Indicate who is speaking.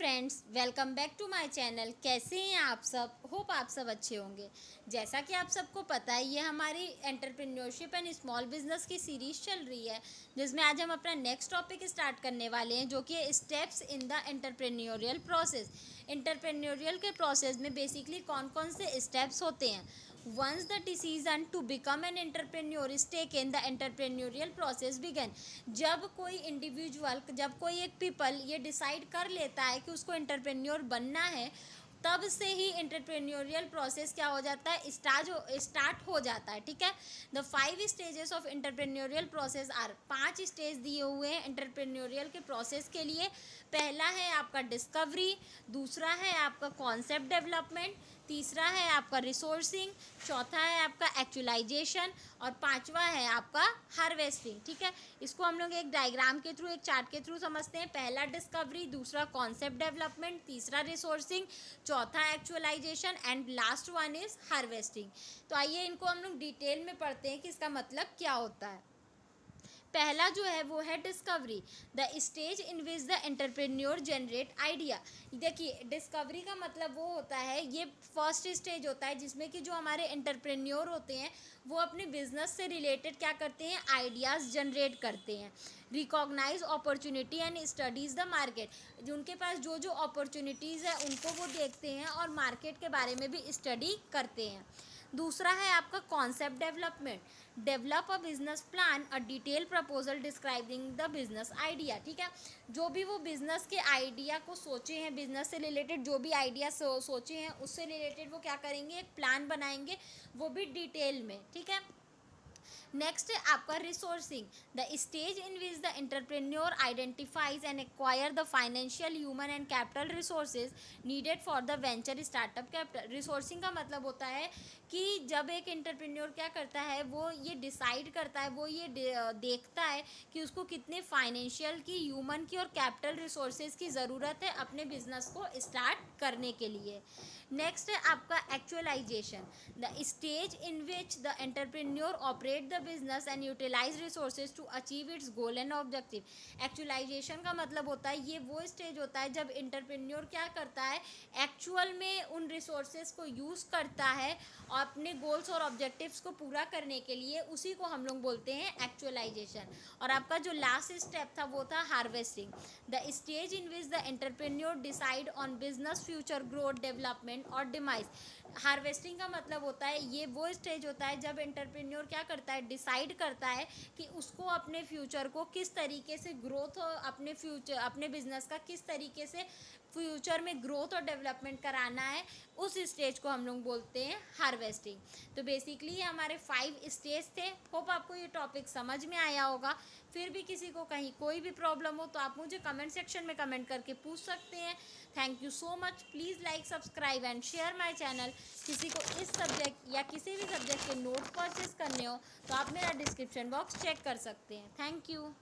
Speaker 1: Friends, welcome back to my channel. कैसे हैं आप सब? होप आप सब अच्छे होंगे। जैसा कि आप सबको पता है, ये हमारी एंटरप्रेन्योरशिप एंड स्मॉल बिजनेस की सीरीज़ चल रही है, जिसमें आज हम अपना नेक्स्ट टॉपिक स्टार्ट करने वाले हैं, जो कि steps in the entrepreneurial process. Entrepreneurial के प्रोसेस में बेसिकली कौन कौन से स्टेप्स होते हैं। Once the decision to become an entrepreneur is taken, the entrepreneurial process begin। जब कोई इंडिविजुअल, जब कोई एक पीपल ये डिसाइड कर लेता है कि उसको एंटरप्रेन्योर बनना है, तब से ही एंटरप्रेन्योरियल प्रोसेस क्या हो जाता है, स्टार्ट हो जाता है। ठीक है। The 5 stages of entrepreneurial process are, 5 stage दिए हुए हैं एंटरप्रेन्योरियल के प्रोसेस के लिए। पहला है आपका डिस्कवरी, दूसरा है आपका कॉन्सेप्ट डेवलपमेंट, तीसरा है आपका रिसोर्सिंग, चौथा है आपका एक्चुअलाइजेशन और पांचवा है आपका हार्वेस्टिंग। ठीक है। इसको हम लोग एक डायग्राम के थ्रू, एक चार्ट के थ्रू समझते हैं। पहला डिस्कवरी, दूसरा कॉन्सेप्ट डेवलपमेंट, तीसरा रिसोर्सिंग, चौथा actualisation and last one is harvesting. तो आइए इनको हम लोग डिटेल में पढ़ते हैं कि इसका मतलब क्या होता है। पहला जो है वो है discovery, the stage in which the entrepreneur generate idea. देखिए, डिस्कवरी का मतलब वो होता है, ये फर्स्ट स्टेज होता है जिसमें कि जो हमारे एंटरप्रेन्योर होते हैं वो अपने बिजनेस से रिलेटेड क्या करते हैं, आइडियाज़ जनरेट करते हैं। Recognise opportunity and studies the market, उनके पास जो जो अपॉर्चुनिटीज़ है उनको वो देखते हैं और मार्केट के बारे में भी स्टडी करते हैं। दूसरा है आपका concept development, develop a business plan, a detail proposal describing the business idea. ठीक है। जो भी वो बिजनेस के आइडिया को सोचे हैं, बिजनेस से रिलेटेड जो भी आइडिया सोचे हैं उससे रिलेटेड वो क्या करेंगे, एक प्लान बनाएंगे, वो भी डिटेल में। ठीक है। नेक्स्ट है आपका resourcing, the stage in which the entrepreneur identifies and acquire the financial, human and capital resources needed for the venture startup capital. Resourcing का मतलब होता है कि जब एक एंटरप्रेन्योर क्या करता है, वो ये डिसाइड करता है, वो ये देखता है कि उसको कितने फाइनेंशियल की, ह्यूमन की और कैपिटल रिसोर्सेज की ज़रूरत है अपने बिजनेस को स्टार्ट करने के लिए। नेक्स्ट है आपका actualisation, the stage in which the entrepreneur operate the business and utilise resources to achieve its goal and objective. Actualisation का मतलब होता है, ये वो स्टेज होता है जब एंटरप्रेन्योर क्या करता है, एक्चुअल में उन रिसोर्सेज को यूज़ करता है और अपने गोल्स और ऑब्जेक्टिव्स को पूरा करने के लिए, उसी को हम लोग बोलते हैं एक्चुअलाइजेशन। और आपका जो लास्ट स्टेप था वो था harvesting, the stage in which the entrepreneur decide on business future growth, development और डिमाइज। हार्वेस्टिंग का मतलब होता है, ये वो स्टेज होता है जब एंटरप्रेन्योर क्या करता है, डिसाइड करता है कि उसको अपने फ्यूचर को किस तरीके से ग्रोथ, अपने फ्यूचर, अपने बिजनेस का किस तरीके से फ्यूचर में ग्रोथ और डेवलपमेंट कराना है। उस स्टेज को हम लोग बोलते हैं हार्वेस्टिंग। तो बेसिकली ये हमारे 5 स्टेज थे। होप आपको ये टॉपिक समझ में आया होगा। फिर भी किसी को कहीं कोई भी प्रॉब्लम हो तो आप मुझे कमेंट सेक्शन में कमेंट करके पूछ सकते हैं। Thank you so much. Please like, subscribe and share my channel. किसी को इस सब्जेक्ट या किसी भी सब्जेक्ट के नोट परचेस करने हो तो आप मेरा डिस्क्रिप्शन बॉक्स चेक कर सकते हैं। Thank you.